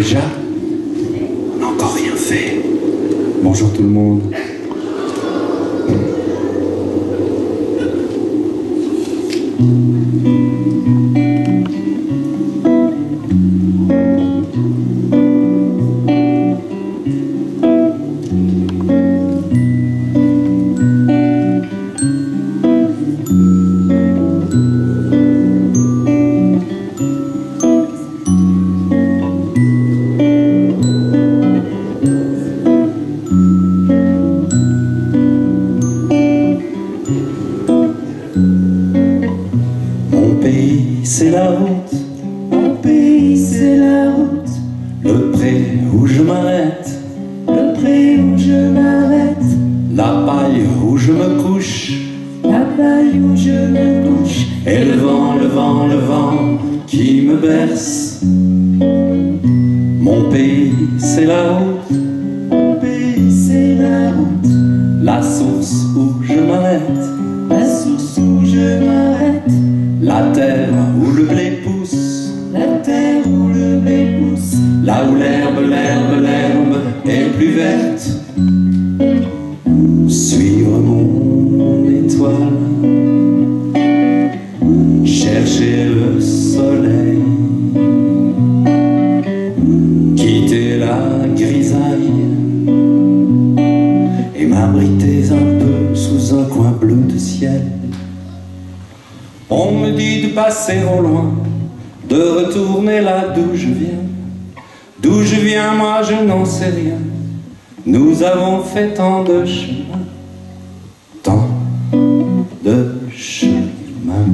Déjà, on n'a encore rien fait. Bonjour tout le monde. C'est la route, mon pays c'est la route, le pré où je m'arrête, le pré où je m'arrête, la paille où je me couche, la paille où je me couche, et le vent, le vent, le vent qui me berce. Mon pays c'est la route, mon pays c'est la route, la source où je m'arrête, la source où je m'arrête, la terre où le blé pousse, la terre où le blé pousse, là où l'herbe, l'herbe, l'herbe est plus verte. Suivre mon étoile, chercher le soleil, quitter la grisaille et m'abriter un peu sous un coin bleu de ciel. On me dit de passer au loin, de retourner là d'où je viens. D'où je viens, moi je n'en sais rien. Nous avons fait tant de chemin, tant de chemin.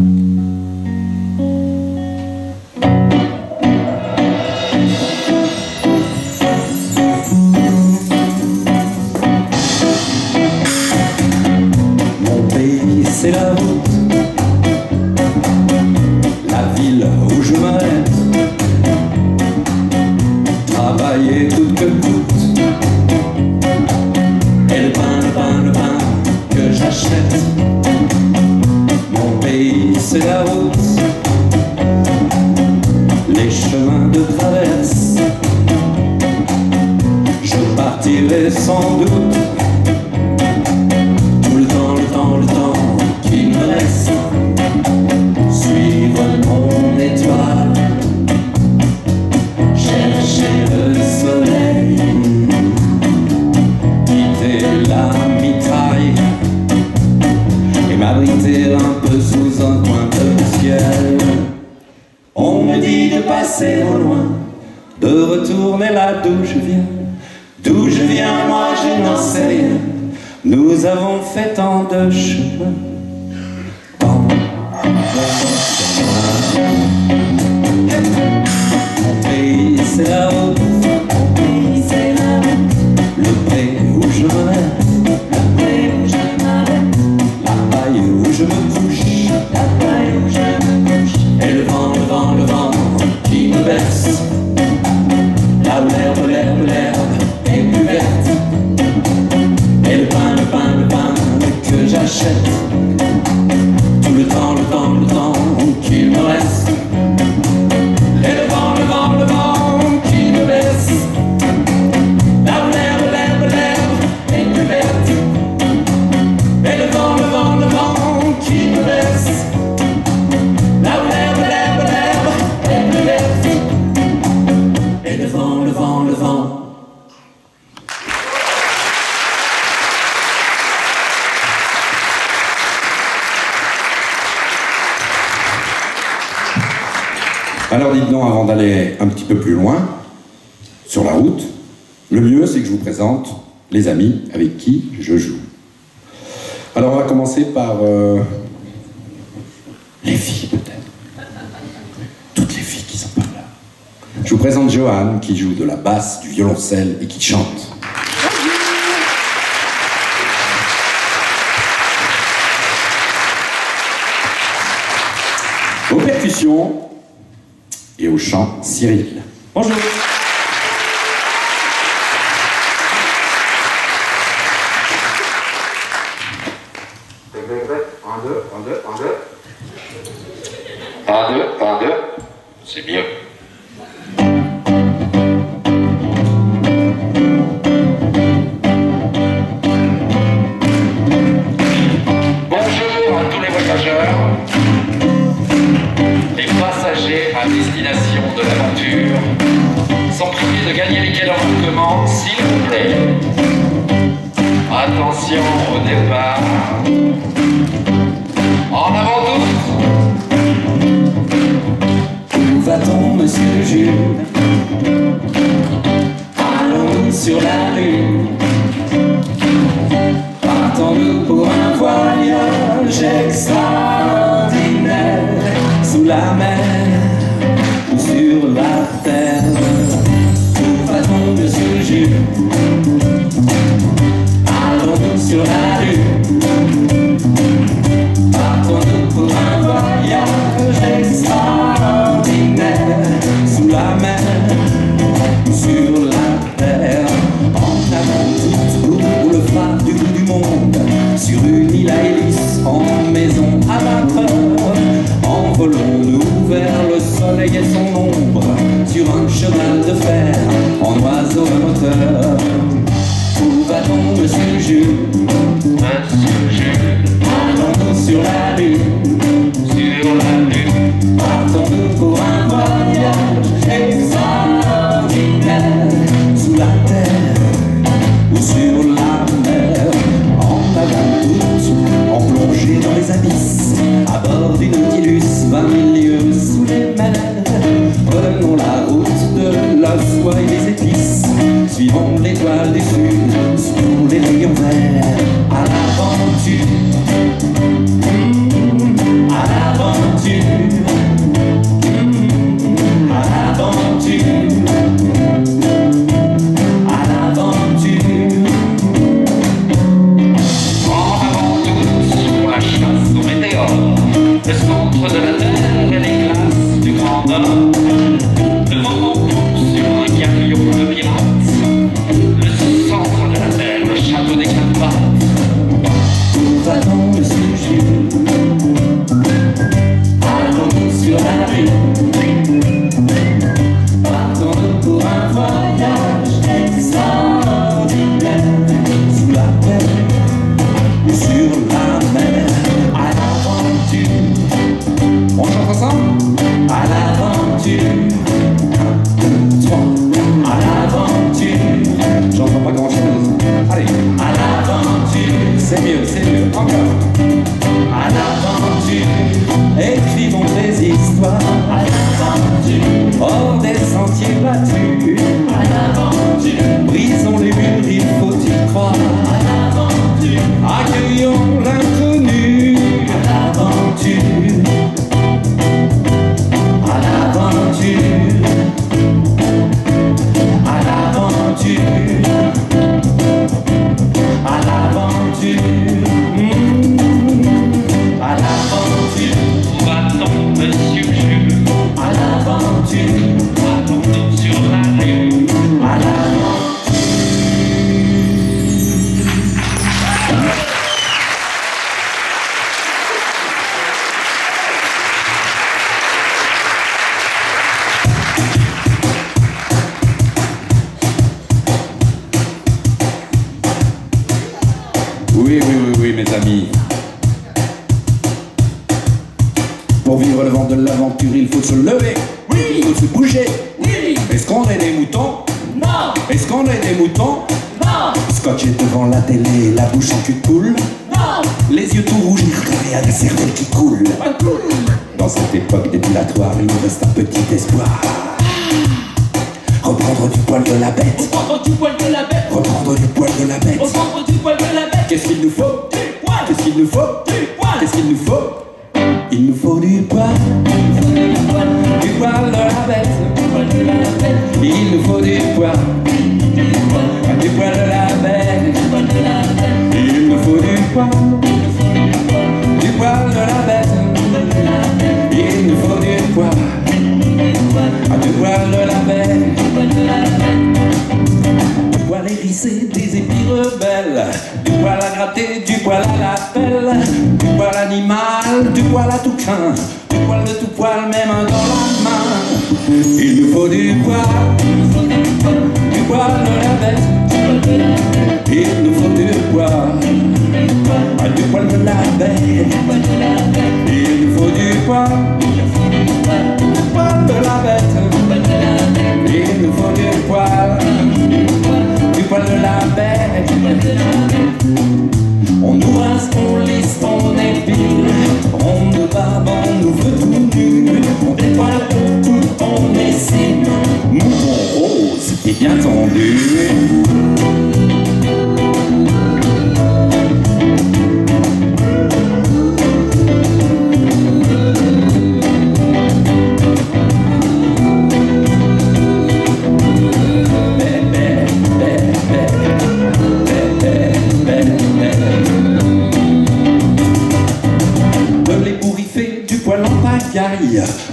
Mon pays c'est la route, ville où je m'arrête, travailler coûte que coûte, et le pain, le pain, le pain que j'achète. Mon pays c'est la route, les chemins de traverse, je partirai sans doute, tout le temps, le temps, le temps qui me reste. Suivre mon étoile, chercher le soleil, quitter la mitraille et m'abriter un peu sous un coin de ciel. On me dit de passer au loin, de retourner là d'où je viens. D'où je viens, moi je n'en sais rien. Nous avons fait tant de chemin. Mon pays c'est la route, mon pays c'est la route, le pré où je m'arrête, le pré où je m'arrête, la paille où je me couche, la paille où je me couche, et le vent, le vent, le vent qui me berce, là où l'herbe, l'herbe, l'herbe est plus verte, et le pain, le pain, le pain que j'achète, tout le temps, le temps, le temps qu'il me reste. Et le vent, le vent, le vent qui me baisse, là où l'herbe, l'herbe, l'herbe est plus verte. Et le vent, le vent, le vent qui me baisse, là où l'herbe, l'herbe, l'herbe est plus verte. Et le vent, le vent, le vent. Alors dites donc, avant d'aller un petit peu plus loin, sur la route, le mieux c'est que je vous présente les amis avec qui je joue. Alors on va commencer par les filles peut-être. Toutes les filles qui sont par là. Je vous présente Joanne qui joue de la basse, du violoncelle et qui chante. Aux percussions et au chant, Cyril. Bonjour. Un, deux, un, deux, un, deux. Un, deux, un, deux. C'est mieux. Attention au départ. En avant tous. Où va-t-on, monsieur Jules? Allons sur la rue. Partons-nous pour un voyage extraordinaire, sous la mer ou sur la terre. Où va-t-on, monsieur Jules? Allons-nous sur la rue. Partons-nous pour un voyage extraordinaire, sous la mer ou sur la terre. En avant tout pour le phare du bout du monde, sur une île à hélice, en maison à vapeur. Envolons-nous vers le soleil et son ombre, sur un cheval de fer, en oiseau à moteur. Où va-t-on, monsieur Jules? Monsieur Jules, Allons-nous sur la lune. sur la lune. Partons-nous pour un voyage extraordinaire, sous la terre ou sur la mer. En avant toutes, en plongée dans les abysses, à bord du Nautilus, 20 000 lieues sous les mers. Prenons la route de la soie et des épices, suivons l'étoile du sud, sous les rayons verts. À l'aventure, à l'aventure, à l'aventure, à l'aventure. En avant tous pour la chasse aux météores, le centre de la Terre et les glaces du Grand Nord. Devant mon coup sur un carillon de pirates, le centre de la Terre, le château des quatre pattes. Où va-t-on, monsieur Jules? Allons-nous sur la rue. Partons-nous pour un voyage extraordinaire, sous la terre ou sur la mer. À l'aventure. On chante ensemble? À l'aventure. 1, 2, 3. À l'aventure. J'entends pas grand-chose. Allez. À l'aventure. C'est mieux, encore. À l'aventure. Écrivons des histoires. À l'aventure. Hors des sentiers battus. À l'aventure. Brisons les murs, il faut y croire. À l'aventure. Accueillons l'inconnu. À l'aventure. À l'aventure. À l'aventure. À l'aventure. À l'aventure. Où va-t-on, monsieur Jules? À l'aventure. Allons-nous sur la rue. À l'aventure. Oui, mes amis. Pour vivre le vent de l'aventure, il faut se lever. Oui. Il faut se bouger. Oui. Est-ce qu'on est des moutons? Non. Est-ce qu'on est des moutons? Non. Scotché devant la télé, la bouche en cul de poule. Non. Les yeux tout rouges, il à la cervelle qui coule. Dans cette époque dépilatoire, il nous reste un petit espoir. Reprendre du poil de la bête. Reprendre du poil de la bête. Reprendre du poil de la bête. Reprendre du poil de la bête. Qu'est-ce qu'il nous faut? Du poil. Qu'est-ce qu'il nous faut? Du poil. Qu'est-ce qu'il nous faut? Il nous faut du poil. Du poil de la bête. Il nous faut du poil. Du poil de la bête. Il nous faut du poil. Du poil de la bête. Il nous faut du poil. Du poil de la bête. Du poil hérissé, des épis rebelles. Du poil à gratter, du poil à la pelle. Du poil animal, du poil à tout crin. Du poil de tout poil, même dans la main. Il nous faut du poil. Du poil de la bête. Il nous faut du poil. Du poil de la bête. Il nous faut du poil. Du poil de la bête. Il nous faut du poil. Du poil de la bête. débile. Ronde barbe, on nous veut tout nu. On dévoile, on coupe, on essaie. Mouton rose et bien tendu.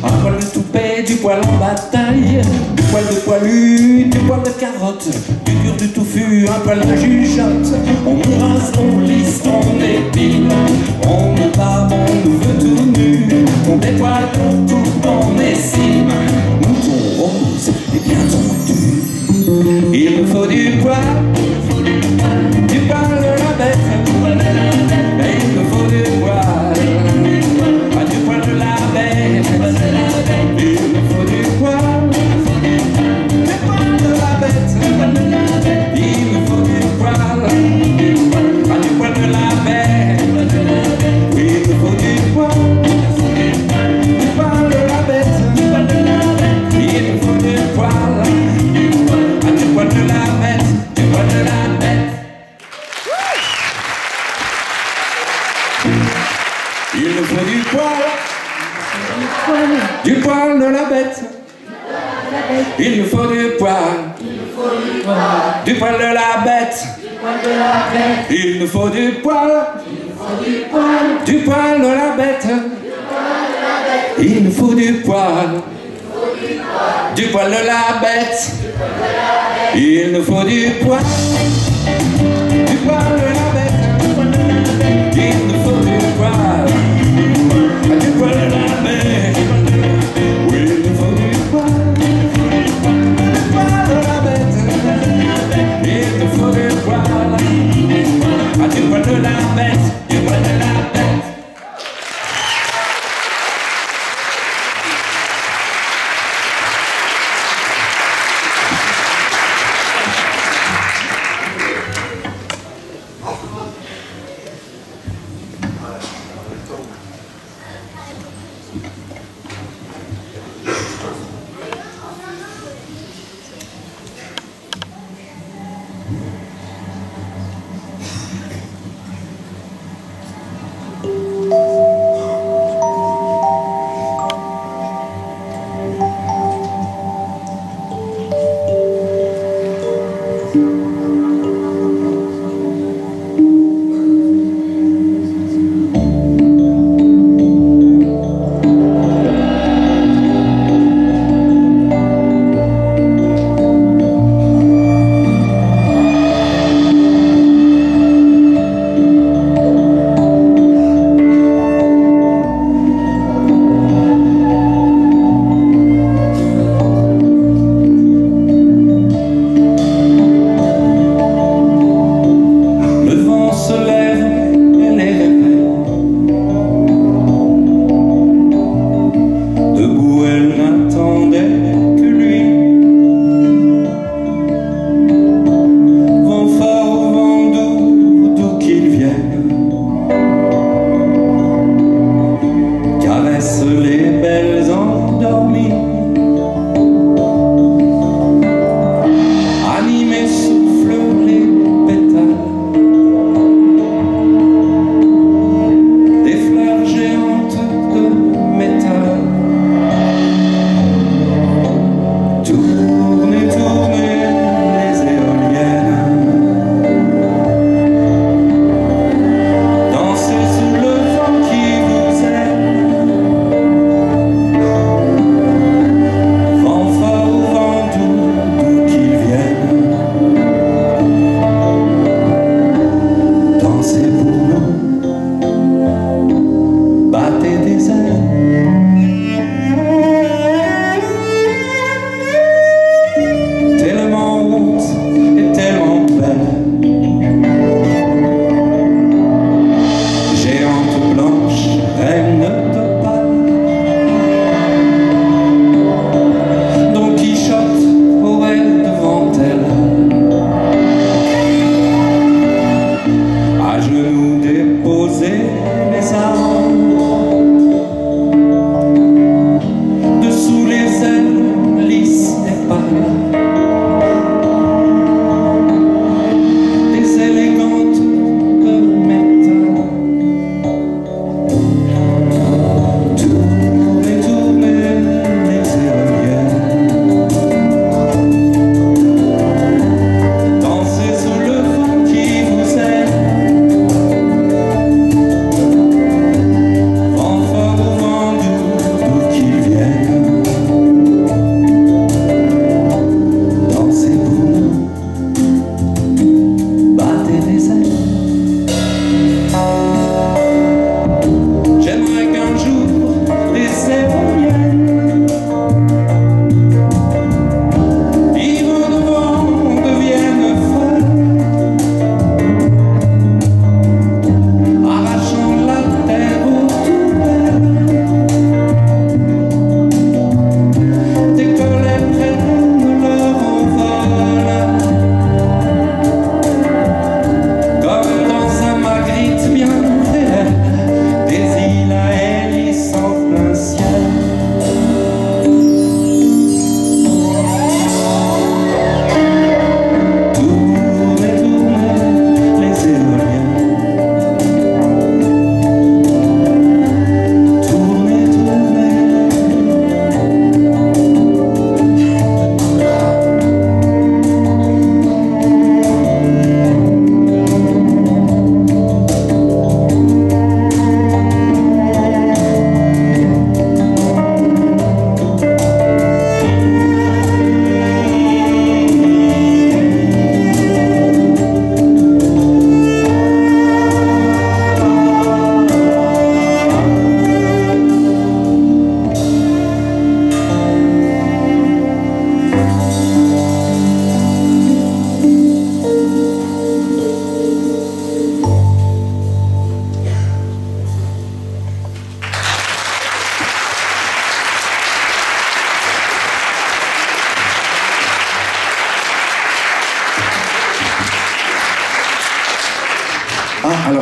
Un poil de toupet, du poil en bataille, du poil de poilu, du poil de carotte, du dur du touffu, un poil de jugeote. On nous rase, on lisse, on épile, on nous barbe, on nous veut tout nu. On dévoile, on coupe, on essime. Mouton rose et bien tendu. Il me faut du poil de la bête. Et il me faut du poil de la bête. Il me faut du poil de la bête. Il me faut du poil de la bête. Il me faut du poil de la bête. Il me faut du poil de la bête. De la bête. Il me faut du poil de la bête. Il me faut du poil de la bête. Il me faut du poil de la bête. Il me faut du poil de la bête. Il me faut du poil de la bête. Il me faut du poil de la bête. Oui, il me faut du poil de la bête. Il me faut du poil de la bête. Du poil de la bête.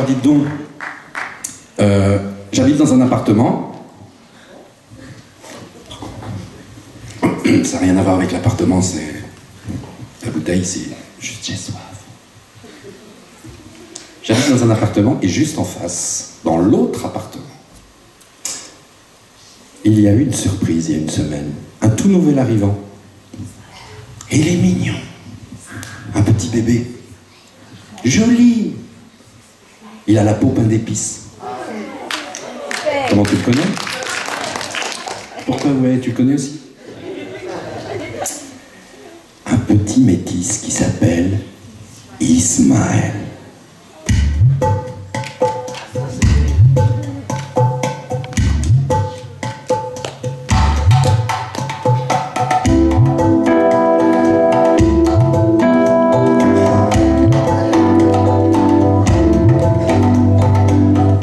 Alors dites donc, j'habite dans un appartement. Ça n'a rien à voir avec l'appartement, c'est... La bouteille, c'est juste j'ai soif. J'habite dans un appartement et juste en face, dans l'autre appartement, il y a eu une surprise il y a une semaine. Un tout nouvel arrivant. Et il est mignon. Un petit bébé. Joli. Il a la peau peinte d'épices. Comment tu le connais? Pourquoi, ouais, tu le connais aussi? Un petit métis qui s'appelle Ismaël.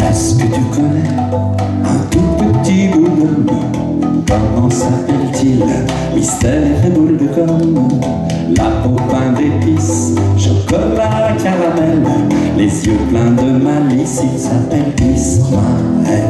Est-ce que tu connais un tout petit bout de gomme? Comment s'appelle-t-il? Mystère et boule de gomme. La peau peinte d'épices, chocolat, caramel, les yeux pleins de malice, il s'appelle Ismaël.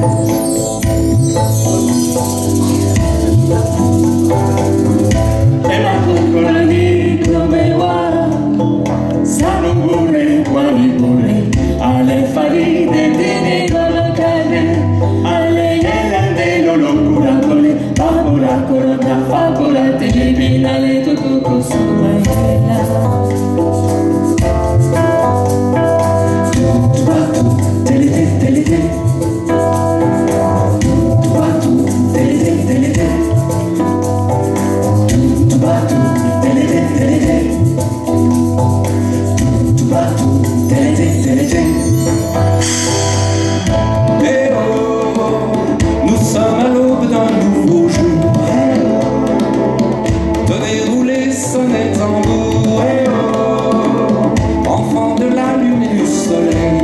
Nous sommes à l'aube d'un nouveau jour. Tenez, roulez, sonnez, tambour. Enfants de la lune et du soleil.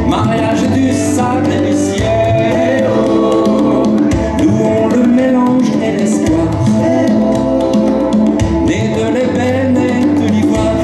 Mariage du sable et du ciel. Louons le mélange et l'espoir. Né de l'ébène et de l'ivoire.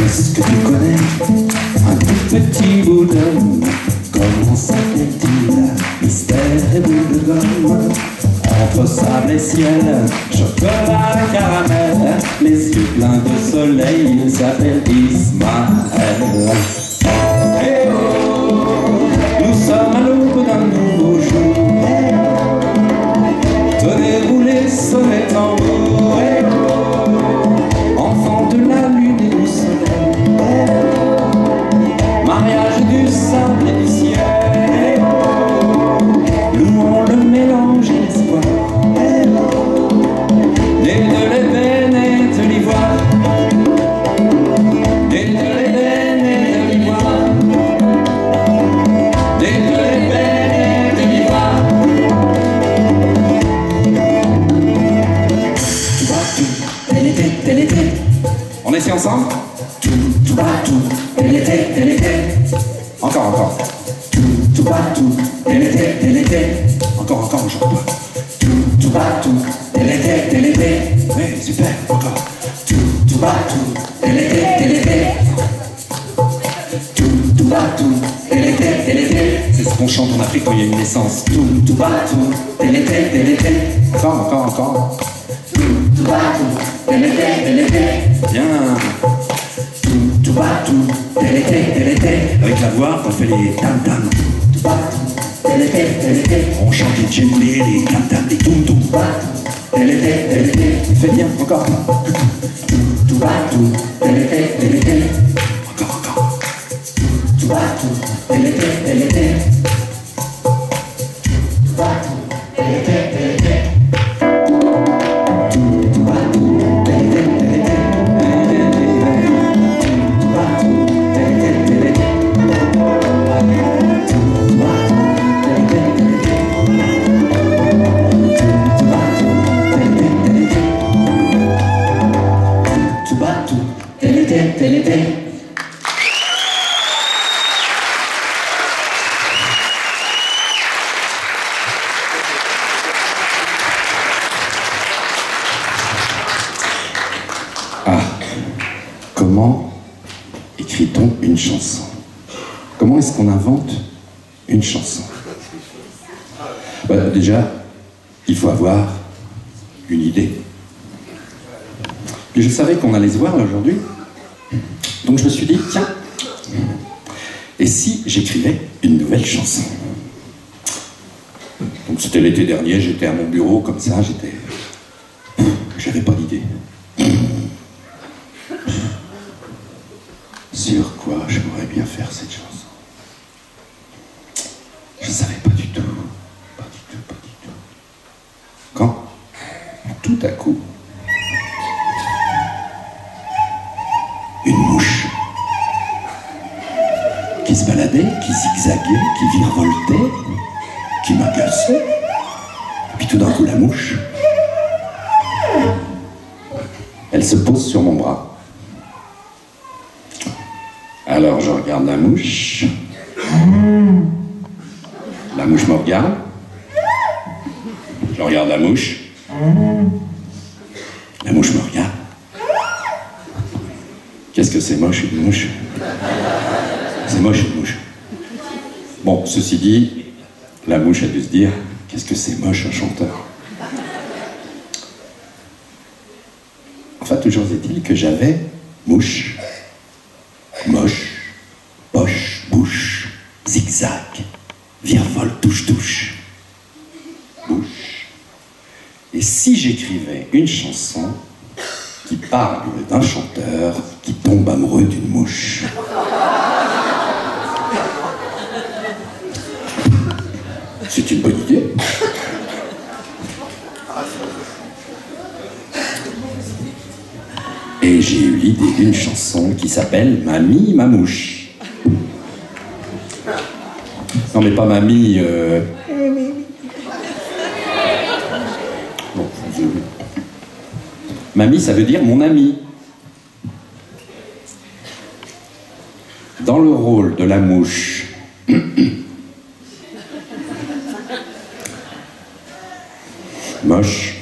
Est-ce que tu connais un tout petit bout d'homme? Comment s'appelle-t-il? Mystère et boule de gomme. Entre sable et ciel, chocolat et caramel, les yeux pleins de soleil, il s'appelle Ismaël. Hey oh, nous sommes à l'aube d'un nouveau jour. Tenez, roulez, sonnez, tambour. Hey oh, enfants de la lune et du soleil. Mariage du sable et du ciel. Louons le mélange et l'espoir. Né de l'ébène et de l'ivoire. Né de l'ébène et de l'ivoire. Né de l'ébène et de l'ivoire. On essaie ensemble? Encore. Encore, je crois. Ouais, super, encore. C'est ce qu'on chante en Afrique quand il y a une naissance. Encore. Bien. Avec la voix, on fait les tam-tam. On chante les djembés, les tam-tam, les toum-toum. Fais bien, encore. Comment écrit-on une chanson? Comment est-ce qu'on invente une chanson? Déjà, il faut avoir une idée. Puis je savais qu'on allait se voir aujourd'hui, donc je me suis dit, tiens, et si j'écrivais une nouvelle chanson? Donc c'était l'été dernier, j'étais à mon bureau comme ça, j'avais pas d'idée. Sur quoi je pourrais bien faire cette chanson? Je savais pas du tout. Pas du tout, pas du tout. Quand, tout à coup, une mouche qui se baladait, qui zigzaguait, qui virevoltait, qui m'agaçait. Et puis tout d'un coup, la mouche, elle se pose sur mon bras. Alors je regarde la mouche. La mouche me regarde. Je regarde la mouche. La mouche me regarde. Qu'est-ce que c'est moche une mouche? C'est moche une mouche. Bon, ceci dit, la mouche a dû se dire, qu'est-ce que c'est moche un chanteur? Enfin, toujours est-il que j'avais mouche, moche, poche, bouche, zigzag, virevole, touche-touche, bouche. Et si j'écrivais une chanson qui parle d'un chanteur qui tombe amoureux d'une mouche? C'est une bonne idée. Et j'ai eu l'idée d'une chanson qui s'appelle « Mamie, ma mouche ». Non mais pas mamie... Bon, mamie, ça veut dire mon ami. Dans le rôle de la mouche, moche.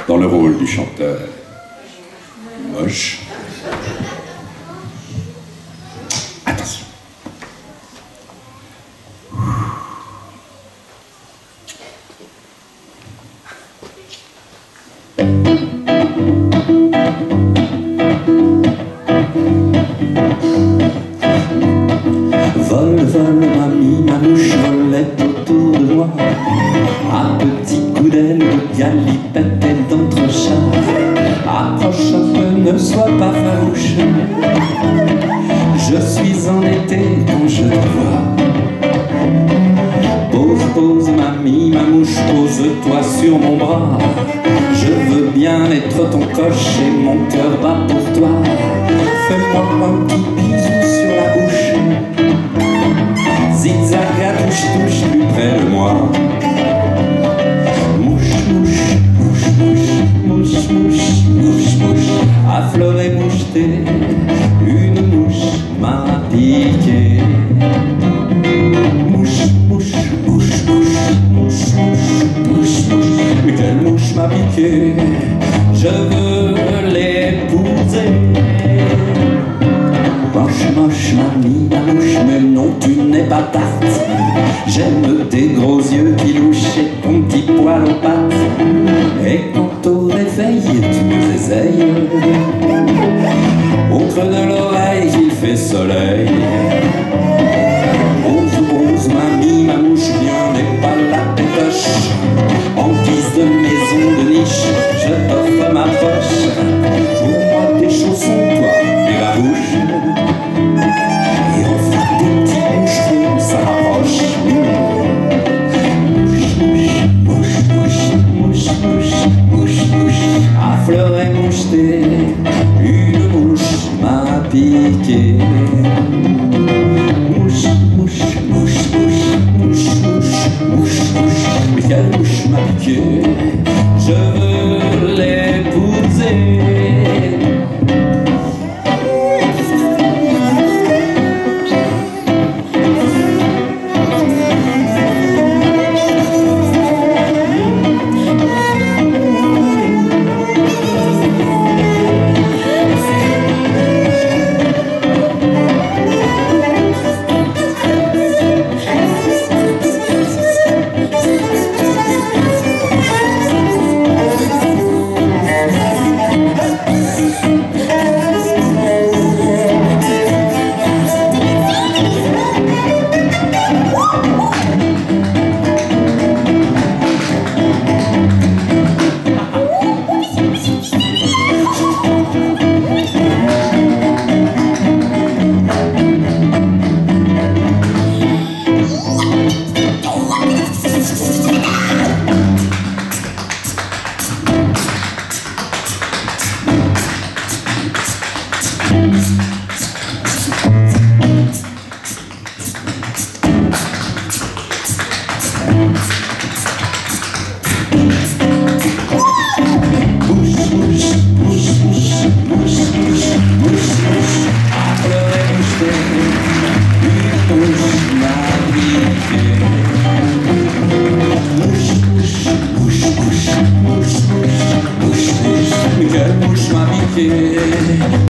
Dans le rôle du chanteur, moche. Attention. Vole, vole, mamie, ma mouche volait autour de moi, à petits coups d'aile de galipette et d'entrechat. Approche un peu, ne sois pas farouche, je suis en été quand je te vois. Pose, pose, mamie, ma mouche, pose-toi sur mon bras. Je veux bien être ton coche et mon cœur bat pour toi. Fais-moi un petit bisou sur la bouche. Zigzag à touche-touche plus près de moi. Mouche, mouche, mouche, mouche, mouche, mouche, mouche, mouche, affleurée, mouchetée, une mouche m'a piqué. Mouche, mouche, mouche, mouche, mouche, mouche, mouche, mouche, une mouche m'a piqué, je veux l'épouser. Moche, moche, mamie, ma mouche, mais non, tu n'es pas tarte. J'aime tes gros yeux qui louchent et ton petit poil aux pattes. Et quand au réveil, tu nous essayes, au creux de l'oreille, il fait soleil. Rose, rose, mamie, ma mouche, bien n'est pas la pétoche. En guise de maison de niche, je t'offre ma poche. Pour moi, tes chaussons, toi, et la bouche. Et on fera des petits moucherons, ça rapproche. Mouche, mouche, mouche, mouche, mouche, mouche, mouche, affleurée, mouchetée, une mouche m'a piqué. compliqué.